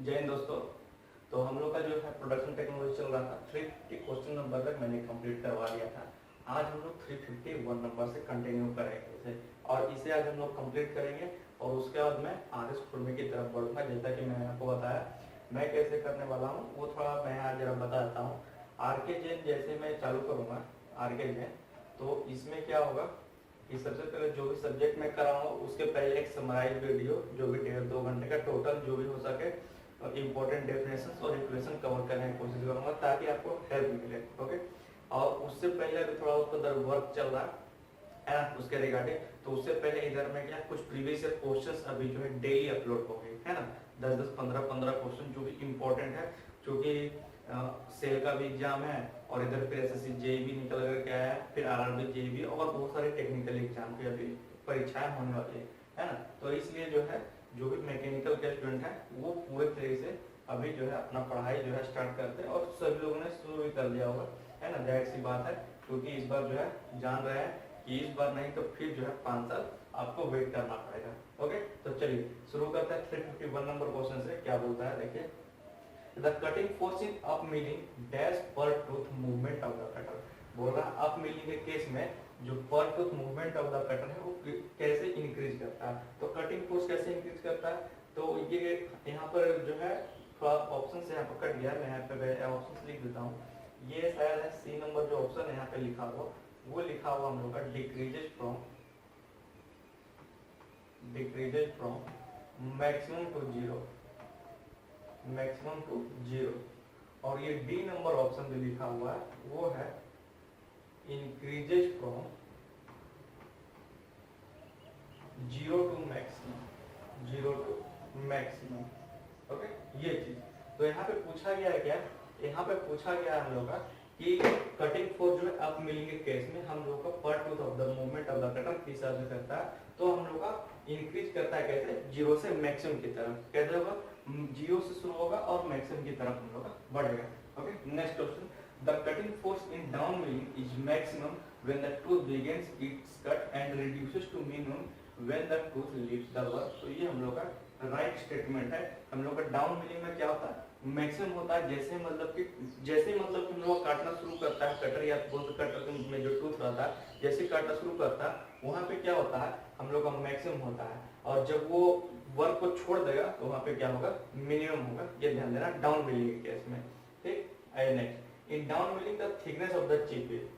जय हिंद दोस्तों। तो हम लोग का जो है प्रोडक्शन टेक्नोलॉजी चल रहा था, 350 क्वेश्चन नंबर तक मैंने कंप्लीट करवा दिया था। आज हम लोग 351 नंबर से कंटिन्यू करेंगे इसे, और इसे आज हम लोग कंप्लीट करेंगे और उसके बाद मैं आर एस खुरमी की तरफ बढ़ूंगा। जैसा कि मैंने आपको बताया मैं कैसे करने वाला हूँ वो थोड़ा मैं आज जरा बता देता हूँ। आर के जैन जैसे मैं चालू करूँगा आर के जैन, तो इसमें क्या होगा कि सबसे पहले जो भी सब्जेक्ट मैं कराऊंगा उसके पहले एक समराइज वीडियो जो भी 1.5-2 घंटे का टोटल जो भी हो सके इंपॉर्टेंट डेफिनेशन और इक्वेशन कवर करने की कोशिश करूंगा ताकि आपको हेल्प मिले। ओके, और उससे पहले अभी थोड़ा उसका उधर वर्क चल रहा है ना उसके रिगार्डिंग, तो उससे पहले इधर में क्या कुछ प्रीवियस ईयर क्वेश्चंस अभी जो है डेली अपलोड हो गए है ना, 10-10, 15-15 क्वेश्चन जो भी इंपॉर्टेंट है, क्योंकि सेल का भी एग्जाम है और इधर फिर एसएससी जेईबी निकल करके आया है, फिर आरआरबी जेईबी और बहुत सारे टेक्निकल एग्जाम की अभी परीक्षाएं होने वाली है ना। तो इसलिए जो है जो भी मैकेनिकल के स्टूडेंट हैं वो पूरे तरीके से अभी जो है अपना पढ़ाई जो है स्टार्ट करते हैं, और सभी लोगों ने शुरू भी कर दिया होगा है ना, जाहिर सी बात है, क्योंकि इस बार जो है जान रहे हैं कि इस बार नहीं तो फिर जो है 5 साल आपको वेट करना पड़ेगा। ओके, तो चलिए शुरू करते हैं 351 नंबर क्वेश्चन से। क्या बोलता है देखिए, the cutting force in up milling dash per tooth movement of the cutter. बोल रहा है अप मिलिंग के केस में जो पर tooth movement of the cutter है वो कैसे इंक्रीज करता है। तो कटिंग फोर्स कैसे इंक्रीज करता है, तो ये यहाँ पर जो है थोड़ा ऑप्शन से यहाँ पर कट गया, मैं यहाँ पे ऑप्शन लिख देता हूँ। ये शायद है सी नंबर जो ऑप्शन है यहाँ पे लिखा हुआ, वो लिखा हुआ हम लोग का decreases from maximum to zero, maximum to zero. और ये डी नंबर ऑप्शन जो लिखा हुआ है वो है increases from zero to maximum, zero to maximum. Okay, ये चीज तो यहाँ पे पूछा गया है क्या, यहाँ पे पूछा गया है हम लोग का कि कटिंग फोर्स जो है अप मिलिंग के केस में हम लोग का पर tooth of the movement of the cutter किस हिसाब से करता है, तो हम लोग का इंक्रीज करता है कैसे, जीरो से मैक्सिमम की तरफ। कैसे होगा, जीरो से शुरू होगा और मैक्सिमम की तरफ हम लोग का बढ़ेगा। Okay, next question, the cutting force in down milling is maximum when the tooth begins its cut and reduces to minimum when the tooth leaves the work. तो ये हम लोग का राइट स्टेटमेंट है। हम लोग का डाउन मिलिंग में क्या होता है, मैक्सिमम होता है जैसे मतलब कि हम लोग काटना शुरू करता है कटर या कटर में जो टूथ रहता है, जैसे काटना शुरू करता है वहां पे क्या होता है हम लोग का मैक्सिमम होता है, और जब वो वर्क को छोड़ देगा तो वहां पे क्या होगा, मिनिमम होगा। ये ध्यान देना डाउन मिलिंग के केस में। ठीक, next, in down milling the thickness of the chip is.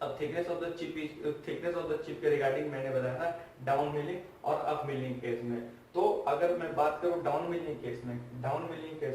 अब थिकनेस ऑफ द चिप के रिगार्डिंग मैंने बताया था डाउन मिलिंग और अप मिलिंग केस में। तो अगर मैं बात करूं डाउन मिलिंग केस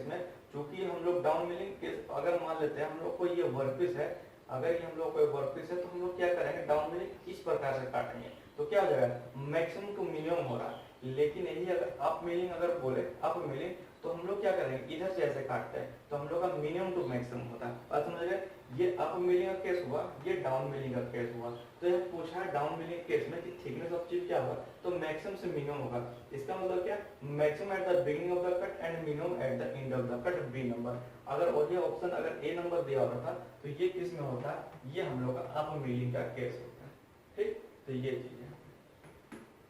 में चूंकि हम लोग डाउन मिलिंग केस अगर मान लेते हैं हम लोग को ये वर्कपीस है, अगर ये हम लोग को वर्कपीस है तो हम लोग क्या करेंगे, डाउन मिलिंग इस प्रकार से काटेंगे तो क्या हो जाएगा, मैक्सिमम टू मिनिमम हो रहा है। लेकिन यही अगर अप मिलिंग अगर बोले अप मिलिंग तो हम लोग क्या करेंगे, इधर से ऐसे काटते हैं तो हम लोग का मिनिमम टू मैक्सिमम होता है। बात समझ गए, ये अप मिलिंग का केस हुआ, ये डाउन मिलिंग का केस हुआ। तो यह पूछा है डाउन मिलिंग केस में कि थिकनेस ऑफ चिप क्या होगा, तो मैक्सिमम से मिनिमम होगा। इसका मतलब क्या, maximum at the beginning of the cut and minimum at the end of the cut, B number. अगर और ये ऑप्शन अगर ए नंबर दिया होता था तो ये किस में होता है, ये हम लोग का अप मिलिंग का केस होता है। ठीक, तो ये चीज है।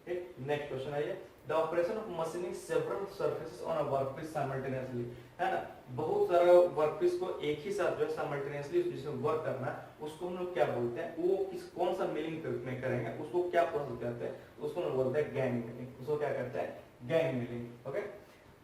ठीक, नेक्स्ट क्वेश्चन आइए, the operation of machining several surfaces on a workpiece simultaneously, है ना, बहुत सारा वर्कपीस को एक ही साथ जो है साइमल्टेनियसली जिसमें वर्क करना है उसको हम लोग क्या बोलते हैं, वो किस कौन सा मिलिंग में करेंगे, उसको क्या प्रोसेस कहते हैं, उसको हम बोलते हैं गैंग मिलिंग। उसको क्या कहते हैं, gang milling. Okay,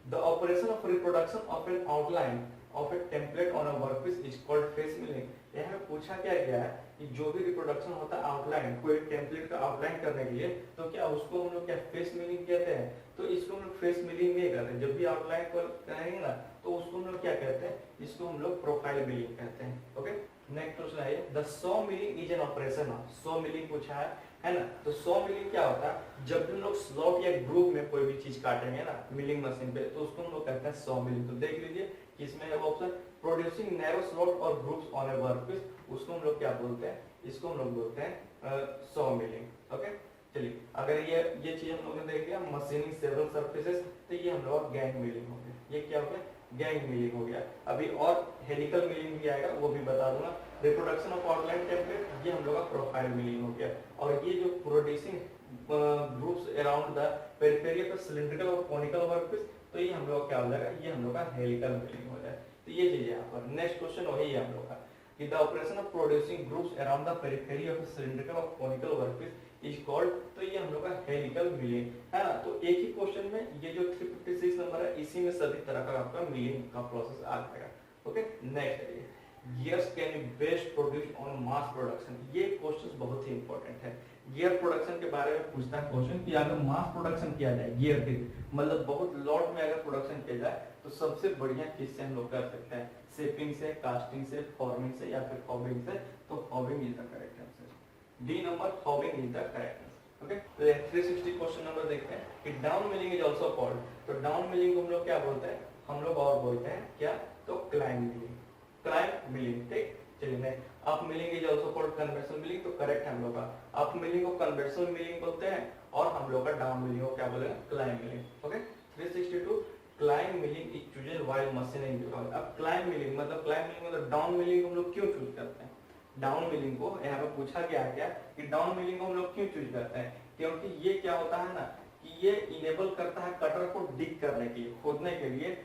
the operation of reproduction of N outline of A template on a workpiece is called face milling. यहाँ पे पूछा क्या गया है कि जो भी रिप्रोडक्शन होता है आउटलाइन, कोई टेम्पलेट का आउटलाइन करने के लिए, तो क्या उसको हम लोग क्या फेस मिलिंग कहते हैं। तो इसको हम लोग फेस मिलिंग नहीं कहते हैं, जब भी आउटलाइन करेंगे ना तो उसको हम लोग क्या कहते हैं, इसको हम लोग प्रोफाइल मिलिंग कहते हैं। ओके, नेक्स्ट क्वेश्चन आइए, the saw milling is an operation of, saw milling पूछा है ना, तो सॉ मिलिंग क्या होता है, जब भी हम लोग स्लॉट या ग्रुप में कोई भी चीज काटेंगे ना मिलिंग मशीन पे तो उसको हम लोग कहते हैं सॉ मिलिंग। तो देख लीजिए इसमें है ऑप्शन प्रोड्यूसिंग नैरो स्लॉट और ग्रुप्स ऑन ए वर्कपीस, उसको हम लोग क्या बोलते हैं, इसको हम लोग बोलते हैं सॉ मिलिंग। ओके, चलिए अगर ये चीज हम लोग ने देख लिया मशीनिंग सेवरल सरफेसेस, तो ये हम लोग गैंग मिलिंग हो गया। ये क्या हो गया, गैंग मिलिंग हो गया। अभी और हेलिकल मिलिंग भी आएगा वो भी बता दूंगा। रिप्रोडक्शन ऑफ आउटलाइन टेम्पलेट, ये हम लोग का प्रोफाइल मिलिंग हो गया। और ये जो producing groups around the periphery of cylindrical और कोनिकल वर्कपीस, तो ये हम लोग का क्या हो जाएगा, ये हम लोग का हेलिकल मिलिंग हो जाए। तो ये चीज है यहाँ पर। नेक्स्ट क्वेश्चन वही है हम लोग का कि the operation of producing groups around the periphery of cylindrical और कॉनिकल वर्कपीस इज कॉल्ड, तो ये हम लोग का हेलिकल मिलिंग है ना। तो एक ही क्वेश्चन में ये जो 356 नंबर है इसी में सभी तरह का आपका मिलिंग का प्रोसेस आ जाएगा। ओके, नेक्स्ट है gears can be best produce on mass production. ये क्वेश्चन बहुत ही इंपॉर्टेंट है। गियर प्रोडक्शन के बारे में पूछता है क्वेश्चन कि अगर मास प्रोडक्शन किया जाए गियर के, मतलब बहुत लॉट में अगर प्रोडक्शन किया जाए तो सबसे बढ़िया किस से हम लोग कर सकते हैं, शेपिंग से, कास्टिंग से, फॉर्मिंग से या फिर हॉबिंग से। तो hobbing is the correct answer. D number hobbing is the correct answer. Okay, तो 360 क्वेश्चन नंबर देखते हैं कि down milling is also called. तो डाउन मिलिंग को हम लोग क्या बोलते हैं, हम लोग और बोलते हैं क्या, तो क्लाइम मिलिंग। क्लाइम मिलिंग, ठीक। चलिए next, up milling is also called conventional milling. तो करेक्ट है हम लोग का, अप मिलिंग को कन्वेंशनल मिलिंग बोलते हैं और हम लोग का डाउन मिलिंग को क्या बोलेंगे, climb milling. Okay, 362 climb milling is chosen while machining. अब क्लाइम मिलिंग मतलब डाउन मिलिंग हम लोग क्यों चूज करते हैं, डाउन मिलिंग को यहाँ पे पूछा गया है क्या कि डाउन मिलिंग को हम लोग क्यों चूज करते हैं, क्योंकि ये क्या होता है ना कि ये इनेबल करता है कटर को डिग करने के लिए, खोदने के लिए,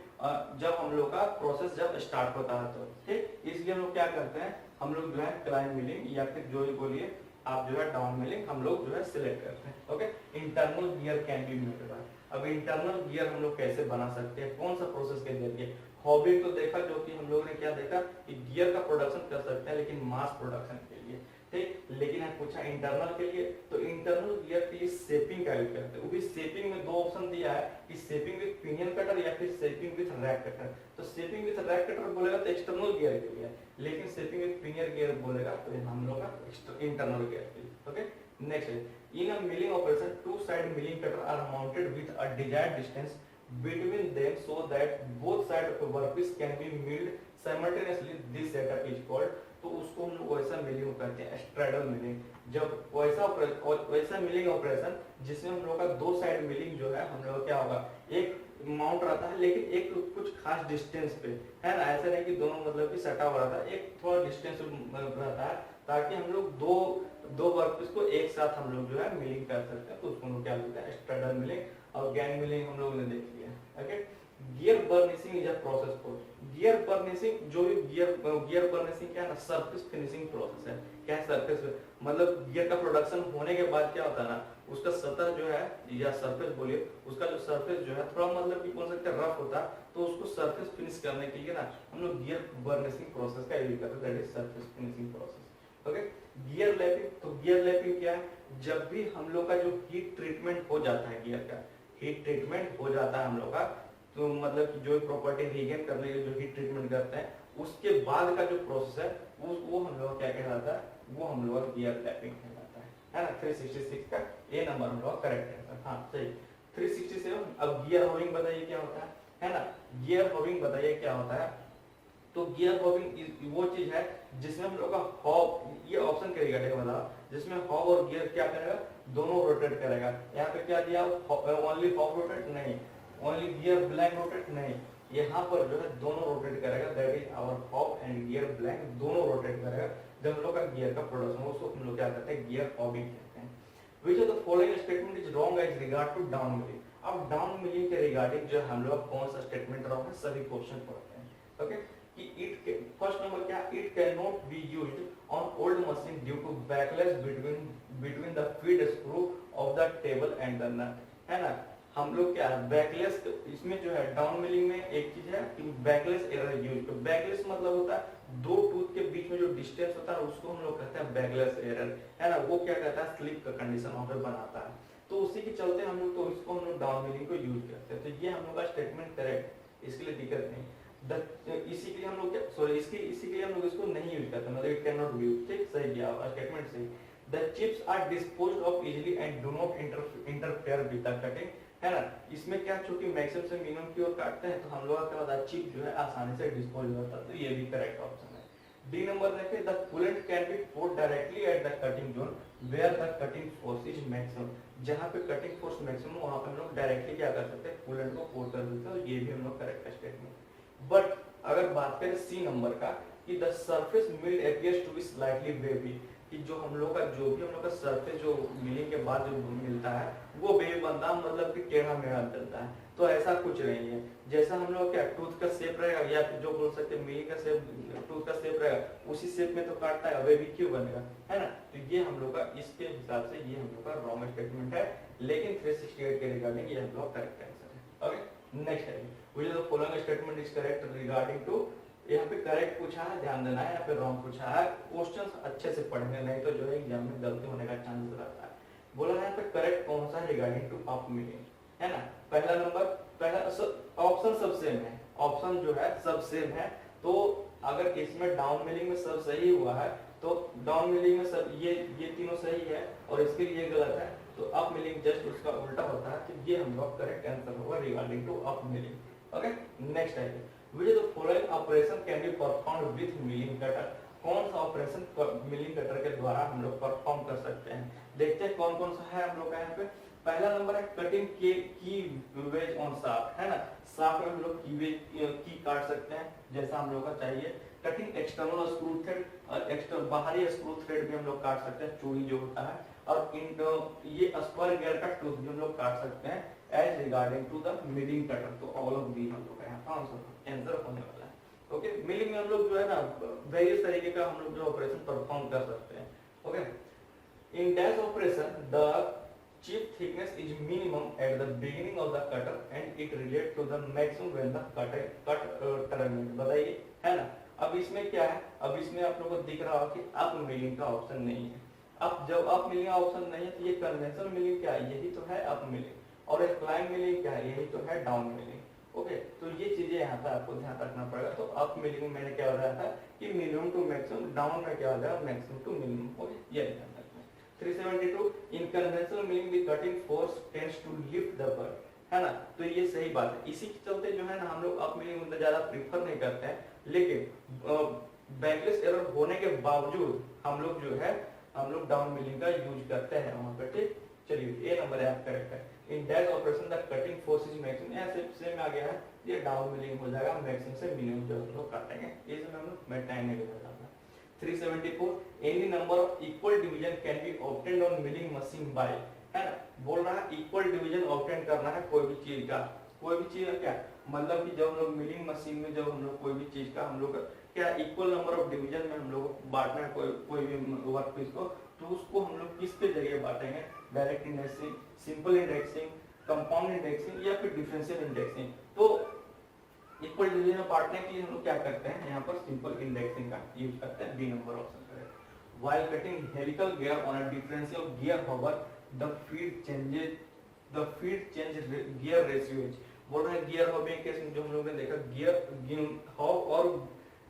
जब हम लोग का प्रोसेस जब स्टार्ट होता है तो, ठीक। इसलिए हम लोग क्या करते हैं, हम लोग जो है क्लाइम मिलिंग या फिर जो बोलिए आप जो है डाउन मिलिंग हम लोग जो है सिलेक्ट करते हैं। Okay, internal gear can be made by. अब इंटरनल गियर हम लोग कैसे बना सकते हैं, कौन सा प्रोसेस के जरिए, हॉबिंग तो देखा, जो कि हम लोगों ने क्या देखा कि गियर का प्रोडक्शन कर सकते हैं लेकिन मास प्रोडक्शन के लिए, ठीक। लेकिन है पूछा इंटरनल के लिए, तो इंटरनल गियर के लिए शेपिंग का यूज करते हैं। वो भी शेपिंग में दो ऑप्शन दिया है कि शेपिंग विद पिनियन कटर या फिर शेपिंग विद रैक कटर। तो शेपिंग विद रैक कटर बोलेगा तो एक्सटर्नल गियर के लिए, लेकिन शेपिंग विद पिनियन गियर बोलेगा तो हम लोग का इंटरनल गियर के लिए। ओके, नेक्स्ट है in a milling operation two side milling cutter are mounted with a desired distance between them so that both sides of the workpiece can be milled simultaneously. This setup is called, तो उसको हम लोग वैसा milling करते हैं straddle milling. जब वैसा milling operation जिसमें हम लोग का दो साइड मिलिंग जो है हम लोग क्या होगा, एक माउंट रहता है लेकिन एक कुछ खास डिस्टेंस पे है ना, ऐसा नहीं कि दोनों मतलब कि सटा हुआ रहता है, एक थोड़ा डिस्टेंस रहता है ताकि हम लोग दो वर्कपीस को एक साथ हम लोग जो है मिलिंग कर सकते हैं। तो उसको हम लोग क्या बोलते हैं, स्ट्रैडल मिलिंग। और गैंग मिलिंग हम लोगों ने देख लिया। Okay, gear burnishing is a process for, gear burnishing जो भी गियर बर्निशिंग क्या है ना, सरफेस फिनिशिंग प्रोसेस है। क्या है सरफेस, मतलब गियर का प्रोडक्शन होने के बाद क्या होता है ना, उसका सतह जो है या सरफेस बोलिए, उसका जो सरफेस जो है थोड़ा मतलब कि बोल सकते हैं रफ होता है, तो उसको सरफेस फिनिश करने के लिए ना हम लोग गियर बर्निशिंग प्रोसेस का यूज करते हैं, that is surface finishing process. Okay, gear lapping, तो गियर लैपिंग क्या है, जब भी हम लोग का जो हीट ट्रीटमेंट हो जाता है, गियर का हीट ट्रीटमेंट हो जाता है हम लोग का, तो मतलब कि जो प्रॉपर्टी रीगेन करने के लिए जो हीट ट्रीटमेंट करते हैं उसके बाद का जो प्रोसेस है वो हम लोग क्या कहलाता है, वो हम लोग गियर लैपिंग कहलाता है ना। 366 का ए नंबर हम लोग करेक्ट है। हाँ सही। 367 अब गियर हॉबिंग बताइए क्या होता है ना, गियर हॉबिंग बताइए क्या होता है। तो गियर हॉबिंग वो चीज है जिसमें हम लोग का हॉब, ये ऑप्शन के रिगार्डिंग वाला, जिसमें हॉब और गियर क्या करेगा, दोनों रोटेट करेगा। यहाँ पे क्या दिया, ओनली हॉब रोटेट नहीं, ओनली गियर ब्लैंक रोटेट नहीं, यहाँ पर जो है दोनों रोटेट करेगा, that is our hob and gear blank दोनों रोटेट करेगा। जब हम लोग का गियर का प्रोडक्शन हो उसको हम लोग क्या कहते हैं, गियर हॉबिंग कहते हैं। Which of the following statement is wrong as regard to down milling? अब डाउन मिलिंग के रिगार्डिंग जो हम लोग कौन सा स्टेटमेंट रॉन्ग है, सभी क्वेश्चन पढ़ते हैं। ओके, कि इट फर्स्ट नंबर क्या, it can not be used on old machine due to backlash between the feed screw of the table and the nut, है ना। हम लोग क्या है बैकलेस, इसमें जो है डाउन मिलिंग में एक चीज है कि बैकलेस एरर यूज, तो बैकलेस मतलब होता है दो टूथ के बीच में जो डिस्टेंस होता है उसको हम लोग कहते हैं बैकलेस एरर, है ना। वो क्या कहता है, स्लिप का कंडीशन वहां पे बनाता है, तो उसी के चलते हम लोग तो इसको हम लोग डाउन मिलिंग को यूज करते हैं। तो ये हम लोग का स्टेटमेंट करेक्ट, इसके लिए दिक्कत नहीं। इसी के लिए हम लोग सॉरी इसी के लिए हम लोग इसको नहीं यूज करते, मतलब it can not be used, ठीक सही दिया स्टेटमेंट सही। The chips are disposed of easily and do not interfere with the cutting, है ना। इसमें क्या चूंकि मैक्सिमम से मिनिमम की ओर काटते हैं तो हम लोग का क्या होता है, चिप जो है आसानी से डिस्पोज हो जाता है, तो ये भी करेक्ट ऑप्शन है। डी नंबर देखिए, the coolant can be poured directly at the cutting zone where the cutting force is maximum, जहां पे कटिंग फोर्स मैक्सिमम वहां पे हम लोग डायरेक्टली क्या कर सकते हैं, कूलेंट को पोर्ड कर सकते हैं, ये भी हम लोग करेक्ट स्टेटमेंट। बट अगर बात करें सी नंबर का कि the surface milled appears to be slightly wavy, कि जो हम लोग का सरफेस जो मिलिंग के बाद जो मिलता है वो बेबंदा मतलब कि टेढ़ा मेढ़ा मिलता है, तो ऐसा कुछ नहीं है। जैसा हम लोग क्या टूथ का शेप रहेगा या फिर जो बोल सकते हैं मिलिंग का शेप, टूथ का शेप रहेगा उसी शेप में तो काटता है, अबे भी क्यों बनेगा, है ना। तो ये हम लोग का इसके हिसाब से ये हम लोग का रॉन्ग स्टेटमेंट है, लेकिन 368 के रिगार्डिंग ये हम लोग करेक्ट आंसर है। ओके नेक्स्ट है, which of the following statement is correct regarding to, यहाँ पे करेक्ट पूछा है, ध्यान देना है, यहाँ पे रॉन्ग पूछा है, क्वेश्चंस अच्छे से पढ़ने, नहीं तो जो है एग्जाम में गलती होने का चांस रहता है। बोला है यहाँ पे करेक्ट कौन सा है रिगार्डिंग टू अप मिलिंग, है ना। पहला नंबर, पहला ऑप्शन सब सेम है, ऑप्शन जो है सब सेम है, तो अगर इसमें डाउन मिलिंग में सब सही हुआ है तो डाउन मिलिंग में सब ये तीनों सही है और इसके लिए गलत है, तो अप मिलिंग जस्ट उसका उल्टा होता है, तो ये हम लोग करेक्ट आंसर होगा regarding to up milling. Okay next है, which of the following operation can be performed with milling cutter, कौन सा ऑपरेशन मिलिंग कटर के द्वारा हम लोग परफॉर्म कर सकते हैं। देखते हैं कौन कौन सा है हम लोग का यहाँ पे। पहला नंबर है कटिंग की वेज ऑन शाफ्ट, है ना। शाफ्ट में हम लोग की काट सकते हैं जैसा हम लोग का चाहिए। Cutting external screw thread, external बाहरी स्क्रू थ्रेड भी हम लोग काट सकते हैं, चूड़ी जो होता है। और ये स्क्वायर गियर का टूथ भी हम लोग काट सकते हैं as regarding to the milling cutter. तो ऑल ऑफ दी हम लोग का यहाँ आंसर होने वाला है। ओके मिलिंग में हम लोग जो है ना वेरियस तरीके का हम लोग जो ऑपरेशन परफॉर्म कर सकते हैं। Okay in dash operation the chip thickness is minimum at the beginning of the cutter and it relate to the maximum when the cut terminate, बताइए, है ना। अब इसमें क्या है, अब इसमें आप लोगों को दिख रहा हो कि अप मिलिंग का ऑप्शन नहीं है। अब जब अप मिलिंग का ऑप्शन नहीं है तो ये कन्वेंशनल मिलिंग क्या है, यही तो है अप मिलिंग, और क्लाइंब मिलिंग क्या है, यही तो है डाउन मिलिंग। ओके तो ये चीजें यहाँ पे आपको ध्यान रखना पड़ेगा। तो अप मिलिंग में मैंने क्या बताया था कि मिनिमम टू मैक्सिमम, डाउन में क्या हो जाएगा मैक्सिमम टू मिनिमम। ओके ये ध्यान रखना है। 372 in conventional milling the cutting force tends to lift the bird, है ना। तो ये सही बात है, इसी के चलते जो है ना हम लोग अप मिलिंग में ज्यादा प्रीफर नहीं करते हैं, लेकिन बैकलेस एरर होने के बावजूद हम लोग जो है हम लोग डाउन मिलिंग का यूज करते हैं वहां पे। ठीक चलिए ए नंबर है आप करेक्ट है। In that operation the cutting force is maximum, ऐसे सेम आ गया है, ये डाउन मिलिंग हो जाएगा, मैक्सिमम से मिनिमम जो हम लोग काटेंगे, ये सब हम लोग मैं टाइम नहीं लगाता। 374 any number of equal division can be obtained on milling machine by, है ना। बोल रहा है इक्वल डिवीजन ऑब्टेन करना है कोई भी चीज का, कोई भी चीज का क्या मतलब कि जब हम लोग मिलिंग मशीन में जब हम लोग कोई भी चीज का हम लोग क्या इक्वल नंबर ऑफ डिवीजन में हम लोग बांटना है कोई भी वर्क पीस को, तो उसको हम लोग किसके जरिए बांटेंगे, direct indexing, simple indexing, compound indexing या फिर डिफरेंशियल इंडेक्सिंग। तो इक्वल डिवीजन में बांटने के लिए हम लोग क्या करते हैं, यहाँ पर सिंपल इंडेक्सिंग का यूज करते हैं, B number option correct. While cutting helical gear on a differential gear hobber the feed change gear ratio, बोल रहे हैं गियर हॉबिंग केस में जो हम लोग ने देखा गियर हॉब और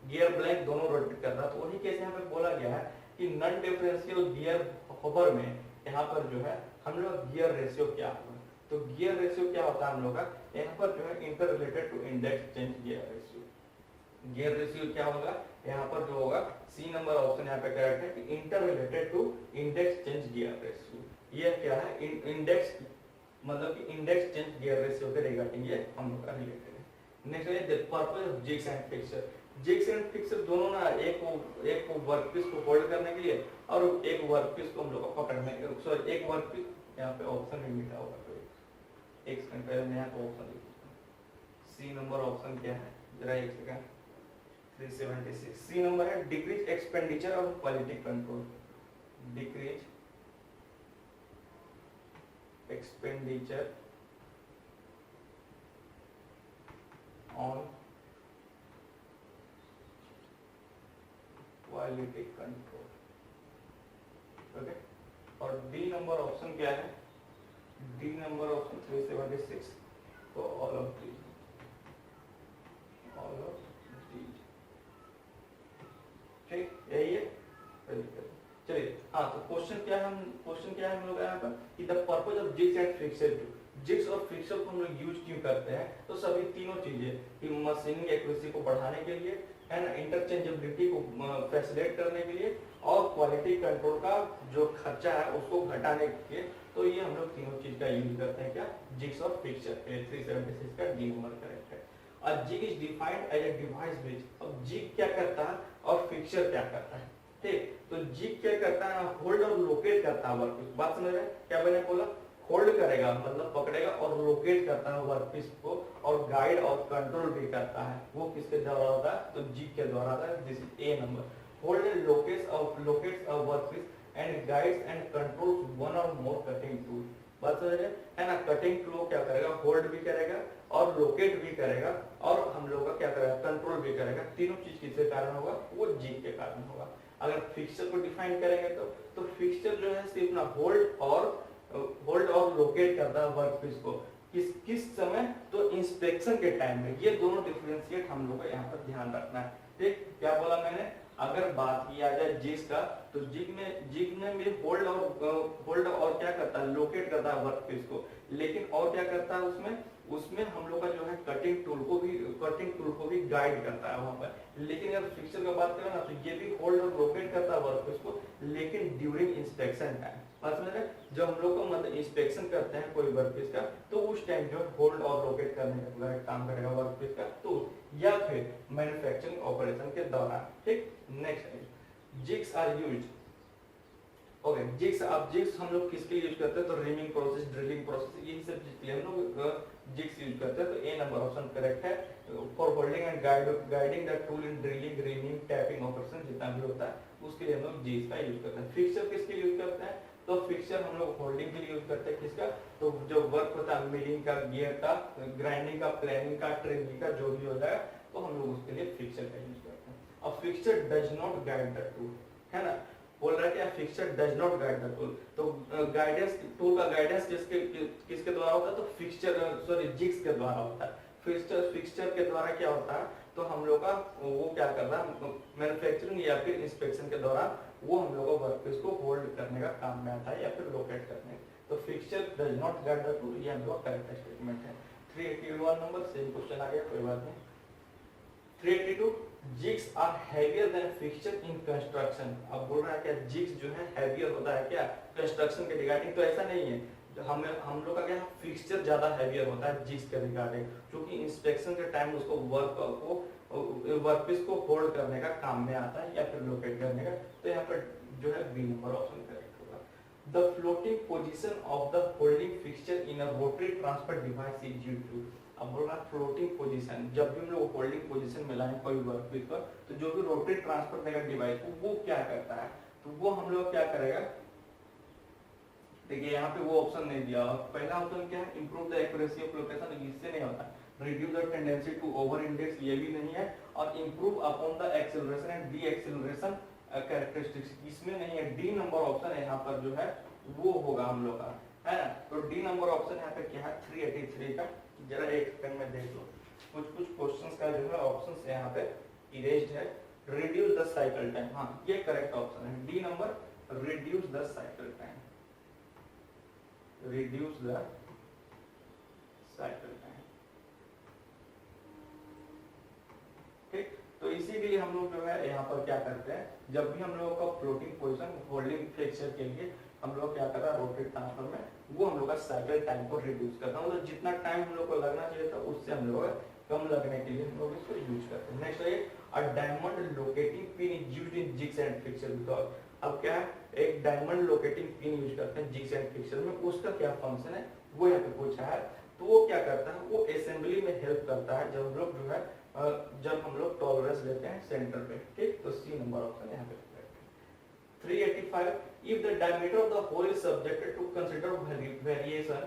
गियर ब्लैंक दोनों रोटेट कर रहा, तो वही केस यहाँ पे बोला गया है कि नॉन डिफरेंशियल गियर हॉबर में यहाँ पर जो है हम लोग गियर रेशियो क्या होगा, तो गियर रेशियो क्या होता है हम लोग का यहाँ पर जो है inter related to index change gear ratio. Gear ratio क्या होगा यहाँ पर जो होगा सी नंबर ऑप्शन यहाँ पे करेक्ट है कि inter related to index change gear ratio. ये क्या है इंडेक्स मतलब कि इंडेक्स चेंज गियर रेशियो के रिगार्डिंग ये हम लोग का रिलेटेड है। नेक्स्ट है the purpose of jigs and fixer. Jigs and fixer दोनों ना एक को वर्कपीस को होल्ड करने के लिए और एक वर्कपीस को हम लोग को पकड़ने के लिए, सॉरी एक वर्कपीस यहाँ पे ऑप्शन में लिखा होगा, तो एक सेकंड पहले मैं यहाँ पे ऑप्शन लिखूंगा, सी नंबर ऑप्शन क्या है जरा एक सेकंड। 376 सी नंबर है डिक्रीज एक्सपेंडिचर और quality control, decrease expenditure on quality control. Okay और डी नंबर ऑप्शन क्या है, डी नंबर ऑप्शन 376, तो all of these, all of these. ठीक यही है, चलिए हाँ तो क्वेश्चन क्या है हम लोग यहाँ पर कि the purpose of jigs and fixer, jigs और फिक्सर को हम लोग यूज क्यों करते हैं, तो सभी तीनों चीजें कि मशीनिंग एक्यूरेसी को बढ़ाने के लिए, है ना, इंटरचेंजेबिलिटी को फैसिलिटेट करने के लिए और क्वालिटी कंट्रोल का जो खर्चा है उसको घटाने के लिए, तो ये हम लोग तीनों चीज का यूज करते हैं क्या, जिग्स और फिक्सर। 376 का डी नंबर करेक्ट है। A jig is defined as a device which, अब जिग क्या करता है और फिक्सर क्या करता है ठीक। तो जिग क्या करता है, होल्ड और लोकेट करता है वर्कपीस। बात समझ रहे हैं क्या मैंने बोला, होल्ड करेगा मतलब पकड़ेगा और लोकेट करता है वर्कपीस को, और गाइड और कंट्रोल भी करता है। वो किसके द्वारा होता है, तो जिग के द्वारा होता है। This is a number. Hold and locates a workpiece and guides and controls one और मोर कटिंग टूल। बात समझ रहे है ना। कटिंग टूल क्या करेगा, होल्ड भी करेगा और लोकेट भी करेगा, और हम लोग का क्या करेगा, कंट्रोल भी करेगा। तीनों चीज किसके कारण होगा, वो जिग के कारण होगा। अगर फिक्सचर को डिफाइन करेंगे तो फिक्सचर जो है सिर्फ ना होल्ड और लोकेट करता है वर्कपीस को। किस समय, तो इंस्पेक्शन के टाइम में। ये दोनों डिफरेंशिएट हम लोग को यहाँ पर ध्यान रखना है। ठीक, क्या बोला मैंने, अगर बात किया जाए जिग का, तो जिग में भी होल्ड और क्या करता है, लोकेट करता है वर्कपीस को। लेकिन और क्या करता है उसमें हम लोग का जो है कटिंग टूल को भी गाइड करता है वहां पर। लेकिन अगर फिक्सचर की बात करें ना, तो ये भी होल्ड और लोकेट करता है वर्कपीस को, लेकिन ड्यूरिंग इंस्पेक्शन टाइम। बात समझ रहे हैं, जब हम लोग को मतलब इंस्पेक्शन करते हैं कोई वर्कपीस का, तो उस टाइम जो होल्ड और लोकेट करने का पूरा काम करेगा वर्कपीस का, तो या फिर मैन्युफैक्चरिंग ऑपरेशन के दौरान। ठीक, next jigs are used. Okay, jigs हम लोग किसके लिए यूज करते हैं, तो रिमिंग प्रोसेस, ड्रिलिंग प्रोसेस, यही सब चीज के लिए हम लोग जिग्स यूज करते हैं। तो ए नंबर ऑप्शन करेक्ट है। For holding and guiding the tool in drilling, rhyming, tapping operation जितना भी होता है उसके लिए हम लोग जिग्स का यूज करते हैं। फिक्सचर किसके लिए यूज करते हैं, तो फिक्सचर हम लोग होल्डिंग के लिए यूज करते हैं। किसका, तो जो वर्क होता है मिलिंग का, गियर का, ग्राइंडिंग का, प्लानिंग का, ट्रिमिंग का, जो भी होता है, तो हम लोग उसके लिए फिक्सचर का यूज करते हैं। अब fixture does not guide the tool, है ना, बोल रहा है क्या, fixture does not guide the tool. तो गाइडेंस, टूल का गाइडेंस किसके द्वारा होता है, तो फिक्सचर जिग्स के द्वारा होता है। फिक्सचर के द्वारा क्या होता है, तो हम लोग का वो क्या कर रहा है, मैन्युफैक्चरिंग या फिर इंस्पेक्शन के दौरान वो हम लोग को वर्कपीस को होल्ड करने का काम में आता है या फिर लोकेट करने। तो fixture does not guide the tool, ये हम लोग करेक्ट स्टेटमेंट है। 381 नंबर, सेम क्वेश्चन आ गया, कोई बात नहीं। 382 jigs are heavier than fixture in construction. अब बोल रहा है क्या, जिग्स जो है हेवियर होता है क्या कंस्ट्रक्शन के रिगार्डिंग, तो ऐसा नहीं है। हम लोग का क्या, फिक्सचर ज्यादा हेवियर होता है जिग्स के रिगार्डिंग, क्योंकि इंस्पेक्शन के टाइम उसको वर्कपीस को होल्ड करने का काम में आता है या फिर लोकेट करने का। तो यहाँ पर जो है बी नंबर ऑप्शन करेक्ट होगा। The floating position of the holding fixture in a rotary transfer device is due to. अब बोल रहा है फ्लोटिंग पोजीशन, जब भी हम लोग होल्डिंग पोजीशन में लाएं कोई वर्कपीस पर, तो जो भी रोटरी ट्रांसफर देगा डिवाइस को, वो क्या करता है, तो वो हम लोग क्या करेगा, देखिए यहाँ पे वो ऑप्शन नहीं दिया। पहला ऑप्शन क्या है, improve the accuracy of location, इससे नहीं होता। Reduce the tendency to over index, ये भी नहीं है। और improve upon the acceleration and de acceleration characteristics, इसमें नहीं है। डी नंबर ऑप्शन यहाँ पर जो है वो होगा हम लोग का, है ना। तो डी नंबर ऑप्शन यहाँ पे क्या है, 383 का। जरा एक सेकंड में देख लो, कुछ क्वेश्चंस का जो है ऑप्शंस यहाँ पे इरेज्ड है। रिड्यूस द साइकिल टाइम, हाँ ये करेक्ट ऑप्शन है, D number, reduce the cycle time, reduce the cycle time. ठीक, तो इसी के लिए हम लोग जो है यहाँ पर क्या करते हैं, जब भी हम लोगों का फ्लोटिंग पोजीशन होल्डिंग फ्लेक्चर के लिए हम लोग क्या कर रहा है, रोटरी ट्रांसफर में वो हम लोग का साइकिल टाइम को रिड्यूस करता है। मतलब जितना टाइम हम लोग को लगना चाहिए था उससे हम लोग कम लगने के लिए हम लोग इसको यूज करते हैं। नेक्स्ट है a diamond locating pin is used in jigs and fixture. Because अब क्या है, एक डायमंड लोकेटिंग पिन यूज करते हैं जिग्स एंड फिक्सचर में, उसका क्या फंक्शन है वो यहाँ पे पूछा है। तो वो क्या करता है, वो असेंबली में हेल्प करता है जब हम लोग जो है जब हम लोग टॉलरेंस लेते हैं सेंटर पे। ठीक, तो सी नंबर ऑप्शन यहाँ पे 385 if the diameter of the hole is subjected to considerable variation,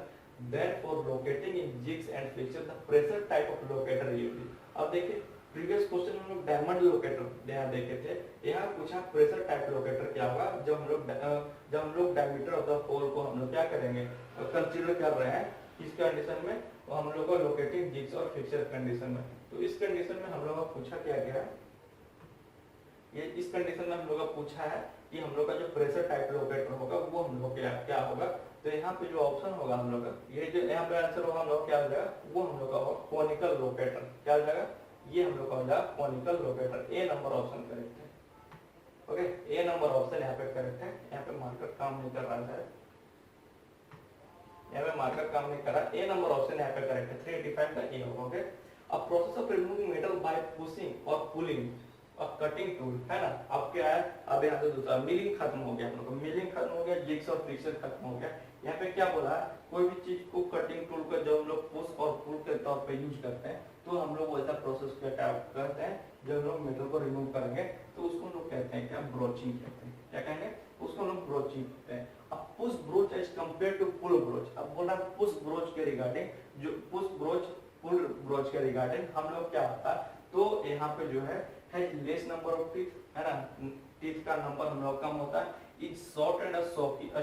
then for locating in jigs and fixture the pressure type of locator used। अब देखिए प्रीवियस क्वेश्चन में हम लोग डायमंड लोकेटर यहाँ देखे थे, यहाँ पूछा प्रेशर टाइप लोकेटर क्या होगा। जब हम लोग डायमीटर ऑफ द होल को हम लोग क्या करेंगे, कंसीडर कर रहे हैं किस कंडीशन में, तो हम लोग को लोकेटिंग जिग्स और फिक्सचर कंडीशन में। तो इस कंडीशन में हम लोग का पूछा क्या गया, ये इस कंडीशन में हम लोग का पूछा है कि हम लोग का जो प्रेशर टाइप लोकेटर होगा वो हम लोग क्या होगा। तो यहाँ पे जो ऑप्शन होगा हम लोग का, ये जो यहाँ पे आंसर होगा हम लोग क्या हो जाएगा, वो हम लोग का होगा कोनिकल लोकेटर। क्या हो जाएगा, ये हम लोग का हो जाएगा कोनिकल लोकेटर। ए नंबर ऑप्शन करेक्ट है। ओके, ए नंबर ऑप्शन यहाँ पे करेक्ट है। यहाँ पे मार्कर काम नहीं कर रहा है, यहाँ पे मार्कर काम नहीं कर रहा। ए नंबर ऑप्शन यहाँ पे करेक्ट है, 385 का ए होगा। Okay, a process of removing metal by pushing और पुलिंग और कटिंग टूल है ना, अब क्या है, अब यहाँ से दूसरा मिलिंग खत्म हो गया, हम लोग मिलिंग खत्म हो गया, जिग्स और फिक्सर खत्म हो गया। यहाँ पे क्या बोला है, कोई भी चीज को कटिंग टूल का जब हम लोग पुश और पुल के तौर पे यूज करते हैं तो हम लोग वैसा प्रोसेस करते हैं, जब हम लोग मेटल को रिमूव करेंगे तो उसको हम लोग कहते हैं क्या, ब्रोचिंग कहते हैं। क्या कहेंगे, उसको हम लोग ब्रोचिंग कहते हैं। अब push broach as compare to pull broach, अब बोला पुश ब्रोच के रिगार्डिंग, जो पुश ब्रोच पुल ब्रोच के रिगार्डिंग हम लोग क्या होता है, तो यहाँ पे जो है लेस नंबर ऑफ टीथ, है ना, टीथ का नंबर हम लोग कम होता है, इज शॉर्ट एंड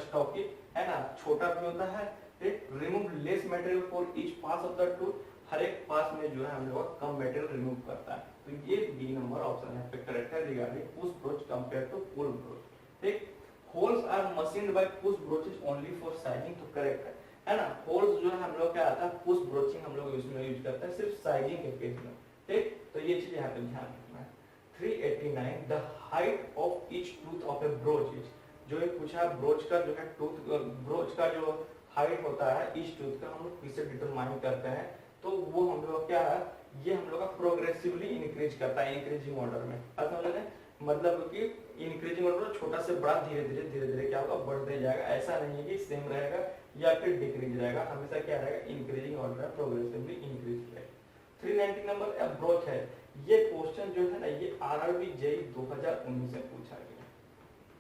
स्टॉकी, है ना, छोटा भी होता है, remove less material for each pass of the tool, हर एक पास में जो है हम लोग कम मटेरियल रिमूव करता है। तो ये बी नंबर ऑप्शन है पे करेक्ट है regarding push broach compare to pull broach. ठीक, holes are machined by push broaches only for sizing, तो करेक्ट है ना, होल्स जो है हम लोग क्या आता है, पुश ब्रोचिंग हम लोग इसमें यूज करते हैं सिर्फ साइजिंग के केस में। ठीक, तो ये चीज यहाँ पे ध्यान रखना है। 389 the height of each tooth of a broach is, जो ये पूछा ब्रोच का जो है टूथ, ब्रोच का जो हाइट होता है ईच टूथ का हम लोग किससे डिटरमाइन करते हैं, तो वो हम लोग क्या है, ये हम लोग का प्रोग्रेसिवली इंक्रीज करता है, इंक्रीजिंग ऑर्डर में। अब समझ लें, मतलब कि इंक्रीजिंग ऑर्डर छोटा से बड़ा धीरे धीरे क्या होगा, बढ़ते जाएगा, ऐसा नहीं है कि सेम रहेगा या फिर डिक्रीज रहेगा, हमेशा क्या रहेगा, इंक्रीजिंग ऑर्डर प्रोग्रेसिवली इंक्रीज रहेगा। 390 नंबर अप्रोच है, ये क्वेश्चन जो है ना ये आरआरबी जेई 2019 में पूछा गया,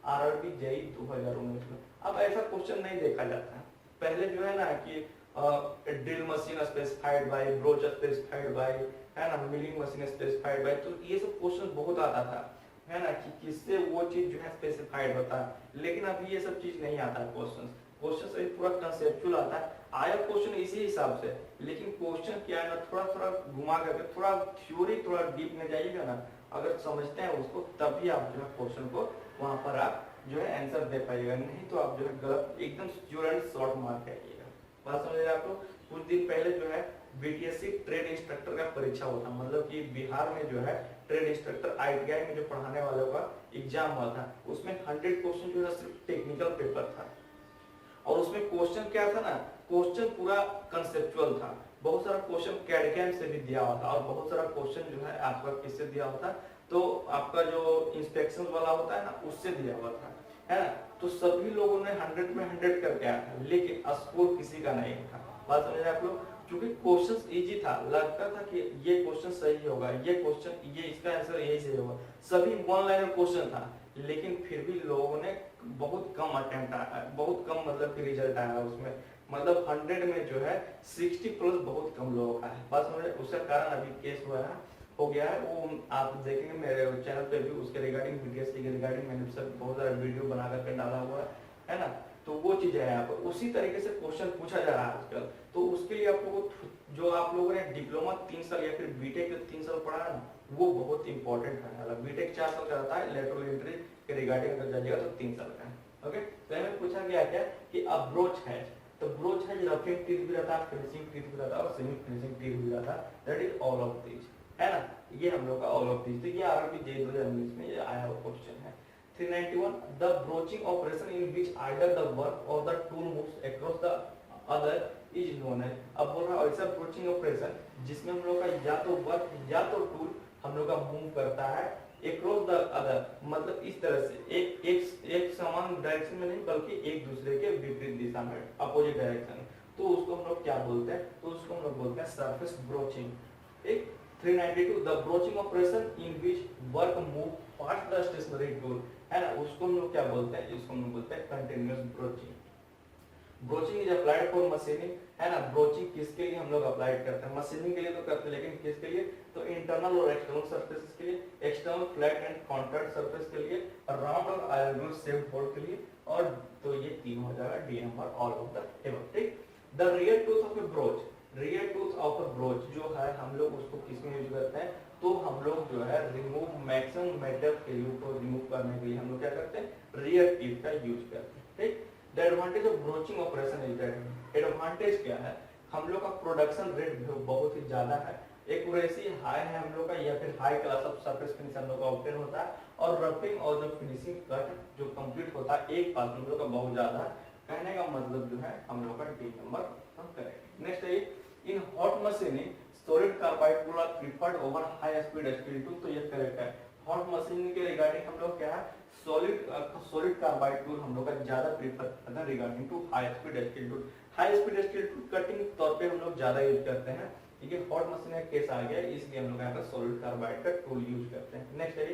आरआरबी जेई 2019 में। अब ऐसा क्वेश्चन नहीं देखा जाता है, पहले जो है ना कि drill machine specified by, broach specified by, है ना, मिलिंग मशीन स्पेसिफाइड बाय, तो ये सब क्वेश्चन बहुत आता था, है ना, कि किससे वो चीज जो है स्पेसिफाइड होता है। लेकिन अभी ये सब चीज नहीं आता है, क्वेश्चन से पूरा कंसेप्चुअल आता है, आया क्वेश्चन इसी हिसाब से, लेकिन क्वेश्चन क्या है ना, थोड़ा घुमा करके, थोड़ा थ्योरी थोड़ा डीप में जाइएगा ना, अगर समझते हैं उसको तभी आप जो है क्वेश्चन को वहां पर आप जो है आंसर दे पाइएगा, नहीं तो आप जो है गलत एकदम स्टूडेंट शॉर्ट मार्क आइएगा। बात समझ रहे आप लोग। कुछ दिन पहले जो है बीटीएससी ट्रेड इंस्ट्रक्टर का परीक्षा हुआ था, मतलब कि बिहार में जो है ट्रेड इंस्ट्रक्टर आईटीआई में जो पढ़ाने वालों का एग्जाम हुआ था, उसमें 100 क्वेश्चन जो है सिर्फ टेक्निकल पेपर था, और उसमें क्वेश्चन क्या था ना, क्वेश्चन पूरा कंसेप्चुअल था, बहुत सारा क्वेश्चन कैडकैम से भी दिया हुआ था, और बहुत सारा क्वेश्चन जो है आपका किससे दिया हुआ था, तो आपका जो इंस्पेक्शन वाला होता है ना उससे दिया हुआ था, है ना, तो सभी लोगों ने 100 में 100 करके आया था, लेकिन स्कोर किसी का नहीं था। बात समझ रहे आप लोग, क्योंकि क्वेश्चन इजी था, लगता था कि ये क्वेश्चन सही होगा, ये क्वेश्चन, ये इसका आंसर यही सही होगा, सभी वन लाइनर क्वेश्चन था, लेकिन फिर भी लोगों ने बहुत कम अटेम्प्ट आया, बहुत कम मतलब कि रिजल्ट आया उसमें, मतलब 100 में जो है 60 प्लस बहुत कम लोगों का है। बस उसका कारण अभी केस हुआ है, हो गया है, वो आप देखेंगे मेरे चैनल पे भी उसके रिगार्डिंग बीटीएससी के रिगार्डिंग मैंने सब बहुत सारा वीडियो बना करके डाला हुआ है ना, तो वो चीज है यहाँ पर उसी तरीके से क्वेश्चन पूछा जा रहा है आजकल। तो उसके लिए आप लोगों जो आप लोगों ने डिप्लोमा 3 साल या फिर बीटेक 3 साल पढ़ा है ना, वो बहुत इंपॉर्टेंट है। बीटेक 4 साल का रहता है, लेटरल एंट्री के रिगार्डिंग अगर जाइएगा तो 3 साल का है। ओके, तो हमें पूछा गया क्या कि अब्रोच है, तो ब्रोच है रफिंग टीथ भी रहता है, फिनिशिंग टीथ भी रहता है, और सेमी फिनिशिंग टीथ भी रहता है, that is all of this, है ना, ये हम लोग का ऑल ऑफ दिस। तो ये आरआरबी जेईई 2019 में ये आया हुआ क्वेश्चन है। 391 the broaching operation in which either the work or the tool moves across the other is known है। अब बोल रहा है ऐसा ब्रोचिंग ऑपरेशन जिसमें हम लोग का या तो वर्क या तो टूल हम लोग का मूव करता है अक्रॉस द अदर, मतलब इस तरह से एक समान डायरेक्शन में नहीं बल्कि एक दूसरे के विपरीत दिशा में, अपोजिट डायरेक्शन, तो उसको हम लोग क्या बोलते हैं, तो उसको हम लोग बोलते हैं सरफेस ब्रोचिंग। ठीक, 392 the broaching operation in which work move past the stationary tool, है ना, उसको हम लोग क्या बोलते हैं, इसको हम लोग बोलते हैं continuous broaching. Broaching is applied for machining, है ना, ब्रोचिंग किसके लिए हम लोग अप्लाइड करते हैं, मशीनिंग के लिए तो करते हैं, लेकिन किसके लिए, तो इंटरनल और एक्सटर्नल सरफेसेस के लिए, external flat and contact surface के लिए, और राउंड और आयरन शेप होल के लिए, और तो ये तीन हो जाएगा D number all of the above. ठीक, the rear tooth of a broach, rear tooth of a broach जो है हम लोग उसको किसमें यूज करते हैं, तो हम लोग जो है रिमूव मैक्सिमम मेटल वैल्यू को रिमूव करने के लिए हम लोग क्या करते हैं, रियर टीथ का यूज करते हैं। ठीक, the advantage of broaching operation is that, advantage क्या है, हम लोग का प्रोडक्शन रेट बहुत ही ज्यादा है, एक्यूरेसी हाई है हम लोग का, या फिर high class of surface finish हम लोग का ऑब्टेन होता है, और रफिंग और जो फिनिशिंग कट जो कंप्लीट होता है एक पास हम लोग का बहुत ज्यादा है। कहने का मतलब जो है हम लोग का डी नंबर हम करेंगे। नेक्स्ट है in hot machining solid carbide tool are preferred over high speed steel tool, तो ये करेक्ट है। हॉट मशीनिंग के रिगार्डिंग हम लोग क्या है सॉलिड कार्बाइड टूल हम लोग का ज्यादा प्रीफर करते हैं regarding to high speed steel tool. High speed steel tool cutting के तौर पे हम लोग ज्यादा यूज करते हैं, ठीक है। हॉट मशीन का केस आ गया इसलिए हम लोग यहाँ पर सॉलिड कार्बाइड का टूल यूज करते हैं। नेक्स्ट है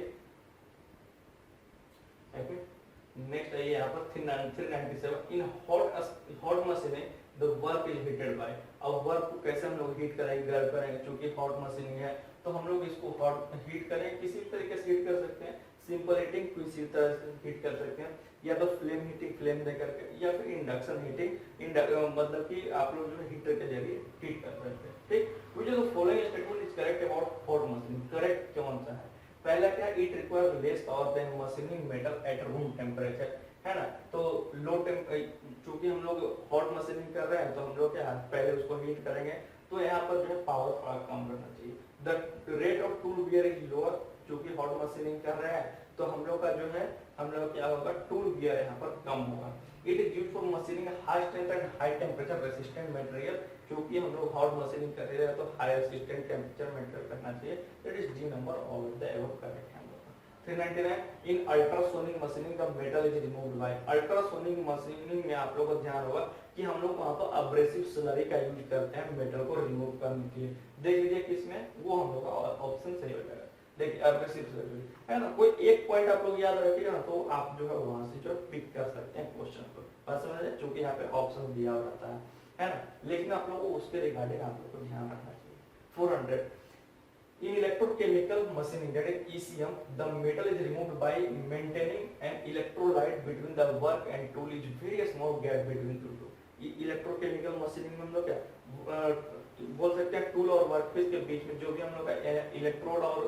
यहाँ पर 397 इन hot machining the work is heated bye. अब वर्क को कैसे हम लोग हीट करेंगे, गर्म करेंगे, क्योंकि हॉट मशीनिंग है तो हम लोग इसको हॉट हीट करें किसी भी तरीके से हीट कर सकते हैं। सिंपल हीटिंग किसी तरह से हीट कर सकते हैं, या तो फ्लेम हीटिंग फ्लेम दे करके, या फिर इंडक्शन हीटिंग मतलब कि आप लोग जो हीटर के जरिए हीट कर सकते हैं, ठीक। Which of the following statement is correct about hot machining? Correct कौन सा है? पहला क्या, it requires less power than machining metal at room temperature, है ना। तो लो चूंकि हम लोग हॉट मशीनिंग कर रहे हैं तो हम लोग क्या पहले उसको हीट करेंगे, तो यहाँ पर जो है पावर थोड़ा कम रहना चाहिए। The rate of tool wear is lower, चूंकि हॉट मशीनिंग कर रहे हैं तो हम लोग का जो है हम लोग क्या होगा, टूल वियर यहाँ पर कम होगा। It is used for machining high strength and high temperature resistant material, क्योंकि हम लोग हॉट मशीनिंग कर रहे हैं तो हाई रेसिस्टेंट टेम्परेचर मटेरियल करना चाहिए। That is D number of the above correct है। 399 in ultrasonic machining the metal is removed by. Ultrasonic machining में आप लोगों को ध्यान होगा कि हम लोग वहां पर अब्रेसिव स्लरी का यूज करते हैं मेटल को रिमूव करने के लिए। देख लीजिए किसमें, वो हम लोग का ऑप्शन सही हो जाएगा। देखिए अब्रेसिव स्लरी है ना, कोई एक पॉइंट आप लोग याद रखिएगा ना तो आप जो है वहां से जो पिक कर सकते हैं क्वेश्चन को, बस समझे, क्योंकि यहाँ पे ऑप्शन दिया रहता है ना। लेकिन आप लोगों को उसके रिगार्डिंग आप लोग को ध्यान रखना चाहिए। 400 in electrochemical machining, that is ECM, the metal is removed by maintaining an electrolyte between the work and tool is very small gap between the two। Electrochemical machining में हम लोग क्या बोल सकते हैं, टूल और वर्कपीस के बीच में जो भी हम लोग का इलेक्ट्रोड और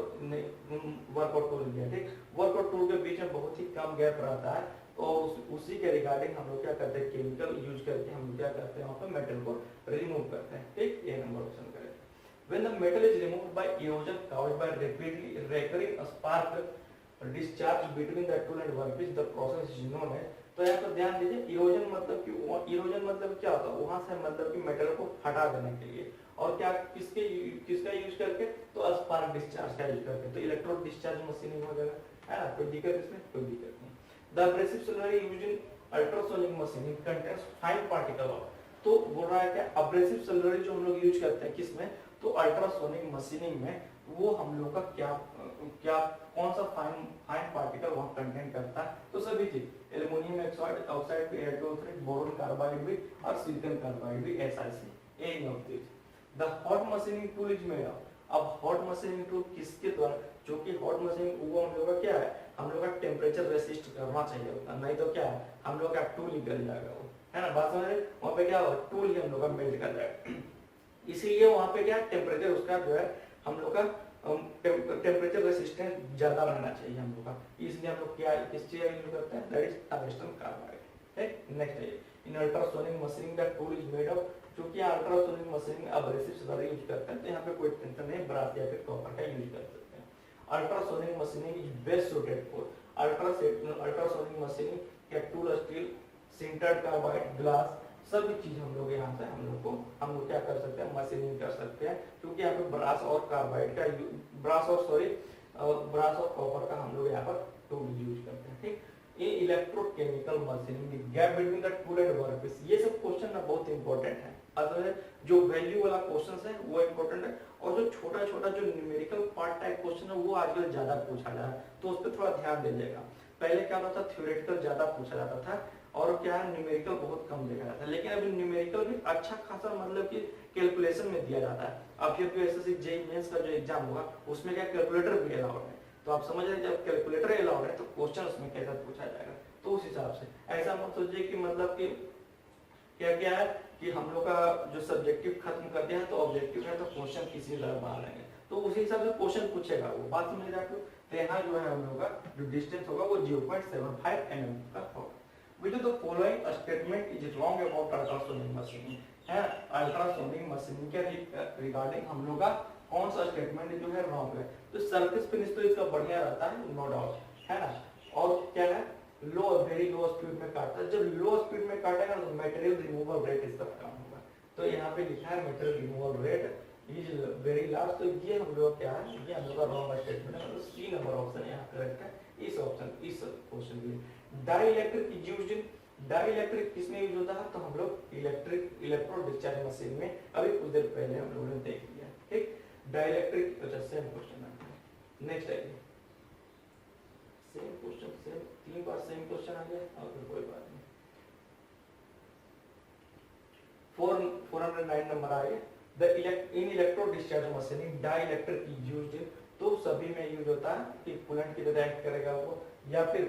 वर्क और टूल है, ठीक। वर्क और टूल के बीच में बहुत ही कम गैप रहता है, तो उसी के रिगार्डिंग हम लोग क्या करते हैं, केमिकल यूज करके हम लोग क्या करते हैं, वहाँ पर मेटल को रिमूव करते हैं, ठीक। ये नंबर ऑप्शन करें। When the metal is removed by erosion caused by rapidly recurring spark discharge between the tool and workpiece, the process is known as। तो यहाँ पर ध्यान दीजिए, इरोजन मतलब कि इरोजन मतलब क्या होता है, वहां से मतलब कि मेटल को हटा देने के लिए, और क्या किसका यूज करके, तो स्पार्क डिस्चार्ज का यूज करके। तो इलेक्ट्रोड डिस्चार्ज मशीनिंग हो जाएगा, है ना। कोई दिक्कत इसमें, कोई दिक्कत नहीं। The abrasive slurry used in ultrasonic machining contains fine particle of. तो बोल रहा है क्या, एब्रेसिव स्लरी जो हम लोग यूज करते हैं किसमें, तो अल्ट्रासोनिक मशीनिंग में, वो हम लोग का क्या कौन सा फाइन पार्टिकल वहां कंटेंट करता है, तो सभी चीज एल्युमिनियम ऑक्साइड भी, Al2O3, बोरोन कार्बाइड भी, और सिलिकॉन कार्बाइड भी, SiC, any of this. The hot machining tool is made of. अब हॉट मशीनिंग टूल किसके द्वारा, जो कि हॉट मशीनिंग वो हम लोग का क्या है, हम लोग का टेम्परेचर रेसिस्ट करना चाहिए होता, नहीं तो क्या है हम लोग का टूल निकल जाएगा वो, है ना। बात समझ रहे, वहां पे क्या होगा, टूल ही हम लोग का मेल्ट कर जाएगा। इसीलिए वहां पे क्या टेम्परेचर उसका जो है हम लोग का टेम्परेचर रेसिस्टेंस ज्यादा रहना चाहिए हम लोग का, इसलिए हम लोग क्या किस चीज यूज करते हैं, that is tungsten carbide. Next है in ultrasonic machining the tool is made of. क्योंकि ultrasonic machining abrasive slurry use करते हैं, तो यहाँ पे कोई टेंशन नहीं, ब्रास या फिर कॉपर का यूज कर सकते हैं। Ultrasonic machining is best suited for ultrasonic machining क्या tool steel, sintered carbide, glass, सभी चीज हम लोग यहाँ से हम लोग क्या कर सकते हैं, मशीनिंग कर सकते हैं। क्योंकि यहाँ पे ब्रास और कार्बाइड का ब्रास और कॉपर का हम लोग यहाँ पर टूल यूज करते हैं, ठीक। ये electrochemical machining, gap between the tool and workpiece, ये सब क्वेश्चन ना बहुत इंपॉर्टेंट है। अगर जो वैल्यू वाला क्वेश्चन है वो इंपॉर्टेंट है, और जो छोटा छोटा जो न्यूमेरिकल पार्ट टाइप क्वेश्चन है वो आजकल ज्यादा पूछा जा रहा है, तो उस पर थोड़ा ध्यान दीजिएगा। पहले क्या होता था, थ्योरेटिकल ज्यादा पूछा जाता था, और क्या है न्यूमेरिकल बहुत कम देखा जाता है। लेकिन अभी न्यूमेरिकल भी अच्छा खासा मतलब कि कैलकुलेशन में दिया जाता है। अब फिर यूपीएससी जेईई मेंस का जो एग्जाम होगा उसमें क्या कैलकुलेटर भी अलाउड है, तो आप समझ रहे हैं जब कैलकुलेटर अलाउड है तो क्वेश्चन उसमें कैसा पूछा जाएगा। तो उस हिसाब से ऐसा मत सोचिए कि मतलब कि क्या क्या है कि हम लोग का जो सब्जेक्टिव खत्म कर दिया है तो ऑब्जेक्टिव है तो क्वेश्चन किसी तरह बना लेंगे, तो उसी हिसाब से क्वेश्चन पूछेगा वो, बात समझ रहे आपको। तो यहाँ जो है हम लोग का जो डिस्टेंस होगा वो 0.75 mm का होगा। Which of the following statement is wrong about ultrasonic machining? है अल्ट्रासोनिक मशीनिंग के रिगार्डिंग हम लोग का कौन सा स्टेटमेंट जो है रॉन्ग है, तो सरफेस फिनिश तो इसका बढ़िया रहता है, नो डाउट, है ना। और क्या है, लो वेरी लो स्पीड में काटता है, जब लो स्पीड में काटेगा तो मटेरियल रिमूवल रेट इसका कम होगा। तो यहाँ पे लिखा है material removal rate is very large. तो ये हम लोग क्या है, ये हम लोग का रॉन्ग स्टेटमेंट है, मतलब सी नंबर ऑप्शन यहाँ करेक्ट है इस ऑप्शन इस क्वेश्चन के लिए। Dielectric is used in, dielectric किसमें यूज होता है, तो हम लोग इलेक्ट्रिक इलेक्ट्रो डिस्चार्ज मशीन में अभी कुछ देर पहले हम लोगों ने देख लिया। ठीक, डाइइलेक्ट्रिक, अच्छा सेम क्वेश्चन है। नेक्स्ट आइए, सेम क्वेश्चन, सेम 3 बार सेम क्वेश्चन आ गया और फिर कोई बात नहीं। 409 नंबर आ गया। In electro discharge machine dielectric is used in, तो सभी में यूज होता है कि कूलेंट की तरह एक्ट करेगा वो, या फिर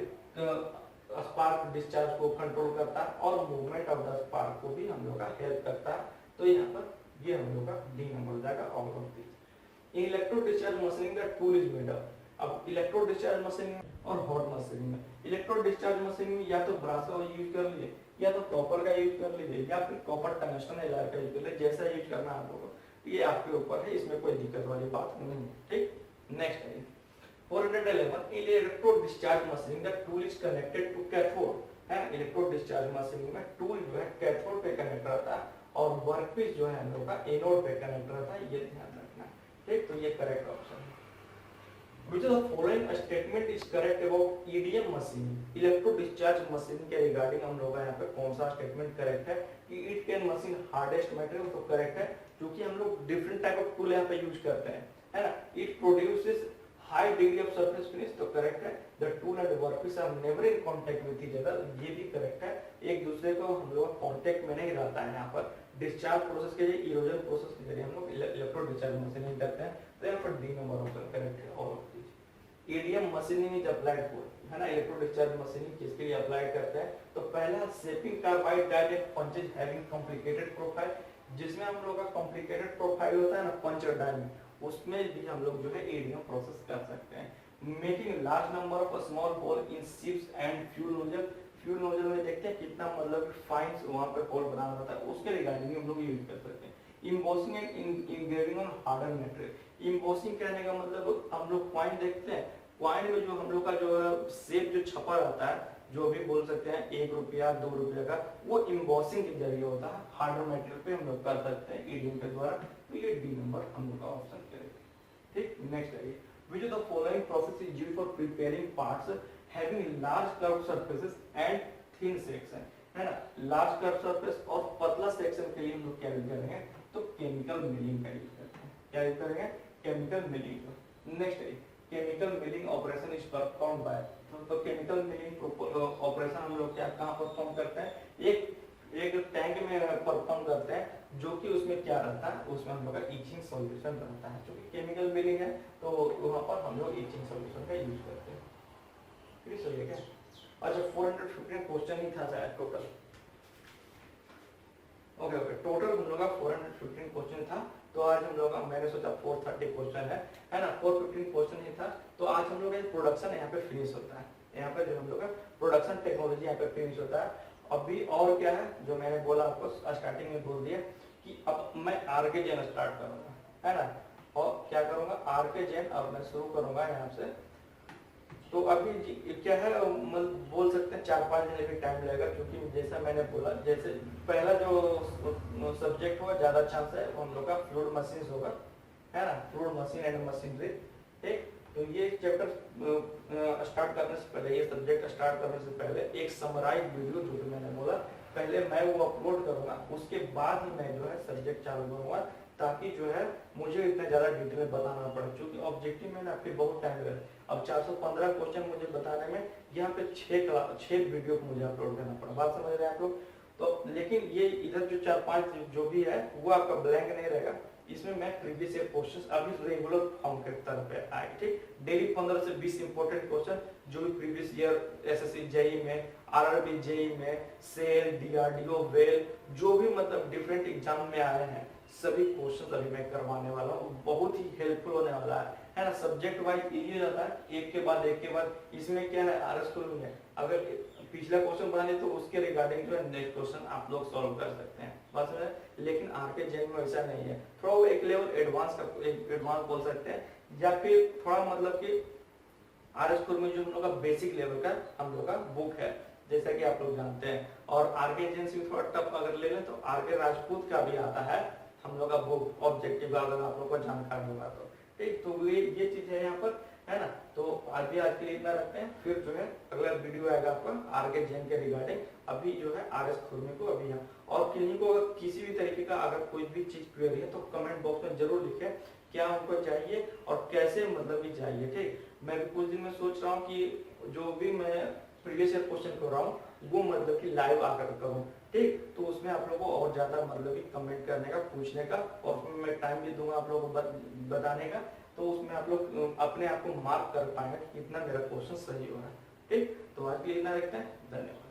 स्पार्क डिस्चार्ज को कंट्रोल करता है और मूवमेंट ऑफ द स्पार्क को भी हम लोग का हेल्प करता है। तो यहाँ पर ये हम लोग का डी नंबर हो जाएगा out of this. In electro discharge machine the tool is made up. अब इलेक्ट्रो डिस्चार्ज मशीन और हॉट मशीन में, इलेक्ट्रो डिस्चार्ज मशीन में या तो ब्रास का यूज कर लिए, या तो कॉपर का यूज कर लीजिए, या फिर कॉपर टंगस्टन एलाय का यूज कर लीजिए, जैसा यूज करना आप लोगों को, ये आपके ऊपर है, इसमें कोई दिक्कत वाली बात नहीं है। ठीक, नेक्स्ट है 411। Electro discharge machine the tool is connected to cathode है। इलेक्ट्रो डिस्चार्ज मशीन में टूल जो है कैथोड पे कनेक्ट रहता है और वर्कपीस जो है हम लोग का एनोड पे कनेक्ट रहता है, ये ध्यान रखना। ठीक, तो ये करेक्ट ऑप्शन है। Which of the following statement is correct about EDM machine? Electro discharge machine के रिगार्डिंग हम लोग यहाँ पे कौन सा स्टेटमेंट करेक्ट है कि it can machine hardest material, तो करेक्ट है क्योंकि हम लोग डिफरेंट टाइप ऑफ टूल यहाँ पे यूज करते हैं, है ना। It produces high degree of surface finish, तो करेक्ट है। The tool and workpiece are never in contact with each other, ये भी करेक्ट है। एक दूसरे को हम लोग कांटेक्ट में नहीं रहता है यहाँ पर। डिस्चार्ज प्रोसेस के लिए इरोजन प्रोसेस के जरिए हम लोग इलेक्ट्रो डिस्चार्ज मशीनिंग करते हैं, तो यहाँ पर डी नंबर ऑप्शन करेक्ट है। और EDM machining is applied for, है ना, इलेक्ट्रो डिस्चार्ज मशीनिंग किसके लिए अप्लाई करते हैं, तो पहला shaping carbide died and punches having complicated profile, जिसमें हम लोग का कॉम्प्लिकेटेड प्रोफाइल होता है ना पंच और डाई में, उसमें भी हम लोग जो है EDM प्रोसेस कर सकते हैं। Making large number of small hole in ships and fuel nozzle, fuel nozzle में देखते हैं कितना मतलब फाइन वहां पे होल बनाना होता है, उसके रिगार्डिंग हम लोग यूज कर सकते हैं। Embossing and engraving on harden material, embossing कहने का मतलब हम लोग कॉइन देखते हैं, कॉइन में जो हम लोग का जो शेप जो छपा रहता है, जो भी बोल सकते हैं 1 रुपया 2 रुपया का, वो इम्बोसिंग के जरिए होता है, हार्डर मटेरियल पे हम लोग कर सकते हैं EDM के द्वारा। तो ये डी नंबर हम लोग का ऑप्शन करेगा। ठीक, नेक्स्ट है which of the following process is used for preparing parts having large curved surfaces and thin section, है ना। लार्ज कर्व सरफेस और पतला सेक्शन के लिए हम लोग क्या यूज करेंगे, तो केमिकल मिलिंग का यूज करते हैं। क्या यूज करेंगे, केमिकल मिलिंग। नेक्स्ट है chemical milling operation is perform by, तो केमिकल मिलिंग ऑपरेशन हम लोग क्या कहाँ परफॉर्म करते हैं, एक टैंक में परफॉर्म करते हैं, जो कि उसमें क्या रहता है, उसमें हम लोग का इचिंग सॉल्यूशन रहता है, जो कि केमिकल मिलिंग है, तो वहाँ पर हम लोग इचिंग सॉल्यूशन का यूज करते हैं। ठीक है क्या, अच्छा 415 क्वेश्चन ही था शायद टोटल। ओके टोटल हम लोग का 415 क्वेश्चन था, तो आज हम लोग का मैंने सोचा 430 क्वेश्चन है ना, 415 क्वेश्चन ही था। तो आज हम लोग का प्रोडक्शन यहाँ पे फिनिश होता है, यहाँ पे जो हम लोग का प्रोडक्शन टेक्नोलॉजी यहाँ पे फिनिश होता है। अभी और क्या है, जो मैंने बोला आपको स्टार्टिंग में बोल दिया कि अब मैं आरके जेन स्टार्ट करूंगा, है ना, और क्या करूंगा आरके जेन, अब मैं शुरू करूंगा यहाँ से। तो अभी क्या है बोल सकते हैं 4-5 दिन भी टाइम लगेगा, क्योंकि जैसा मैंने बोला, जैसे पहला जो सब्जेक्ट होगा ज्यादा चांस है हम लोग का फ्लूइड मशीन होगा, है ना, फ्लूइड मशीन एंड मशीनरी। ठीक, तो ये चैप्टर स्टार्ट करने से पहले, ये सब्जेक्ट स्टार्ट करने से पहले एक समराइज वीडियो जो कि मैंने बोला पहले मैं वो अपलोड करूंगा, उसके बाद ही मैं जो है सब्जेक्ट चालू करूंगा, ताकि जो है मुझे इतना ज्यादा डिटेल में बताना पड़े, क्योंकि ऑब्जेक्टिव में ना आपके बहुत टाइम लगे। अब 415 क्वेश्चन मुझे बताने में यहाँ पे 6 वीडियो को मुझे अपलोड करना पड़ा, बात समझ रहे हैं आप लोग। तो लेकिन ये इधर जो 4-5 जो भी है वो आपका ब्लैंक नहीं रहेगा, इसमें मैं प्रीवियस ईयर क्वेश्चंस अभी रेगुलर फॉर्म के तरफ पे आए। ठीक, डेली 15 से 20 इंपॉर्टेंट क्वेश्चन जो भी प्रीवियस ईयर एसएससी जेई में, आरआरबी जेई में, सेल, डीआरडीओ, वेल, जो भी मतलब डिफरेंट एग्जाम में आए हैं, सभी क्वेश्चन अभी मैं करवाने वाला हूँ, बहुत ही हेल्पफुल होने वाला है ना। सब्जेक्ट वाइज इजी रहता है, एक के बाद एक के बाद। इसमें क्या है आरएस में अगर पिछला क्वेश्चन बनाने तो उसके रिगार्डिंग जो है नेक्स्ट क्वेश्चन आप लोग सॉल्व कर सकते हैं, बस है। लेकिन आरके जेन में ऐसा नहीं है, थोड़ा वो एक लेवल एडवांस का एडवांस बोल सकते हैं, या फिर थोड़ा मतलब कि आरएस में जो हम लोग का बेसिक लेवल का हम लोग का बुक है, जैसा कि आप लोग जानते हैं। और आरके जेन से थोड़ा टफ अगर ले लें तो आरके राजपूत का भी आता हम लोग का वो ऑब्जेक्टिव अगर आप लोग को जानकारी होगा तो ठीक। तो ये चीज है यहाँ पर, है ना। तो आज के लिए इतना रखते हैं, फिर जो है अगला वीडियो आएगा आपका आरके जैन के रिगार्डिंग। अभी जो है आर एस खुरमी को अभी यहाँ और किन्हीं को अगर किसी भी तरीके का अगर कोई भी चीज क्वेरी है तो कमेंट बॉक्स में जरूर लिखें क्या उनको चाहिए और कैसे मतलब भी चाहिए, ठीक। मैं भी कुछ दिन में सोच रहा हूँ कि जो भी मैं प्रीवियस ईयर क्वेश्चन कर रहा हूँ वो मतलब कि लाइव आकर करूँ, ठीक। तो उसमें आप लोगों को और ज्यादा मतलब कि कमेंट करने का, पूछने का, और उसमें मैं टाइम भी दूंगा आप लोगों को बताने का। तो उसमें आप लोग अपने आप को मार्क कर पाएंगे कि कितना मेरा क्वेश्चन सही हो रहा है, ठीक। तो आज के लिए इतना रखते हैं, धन्यवाद।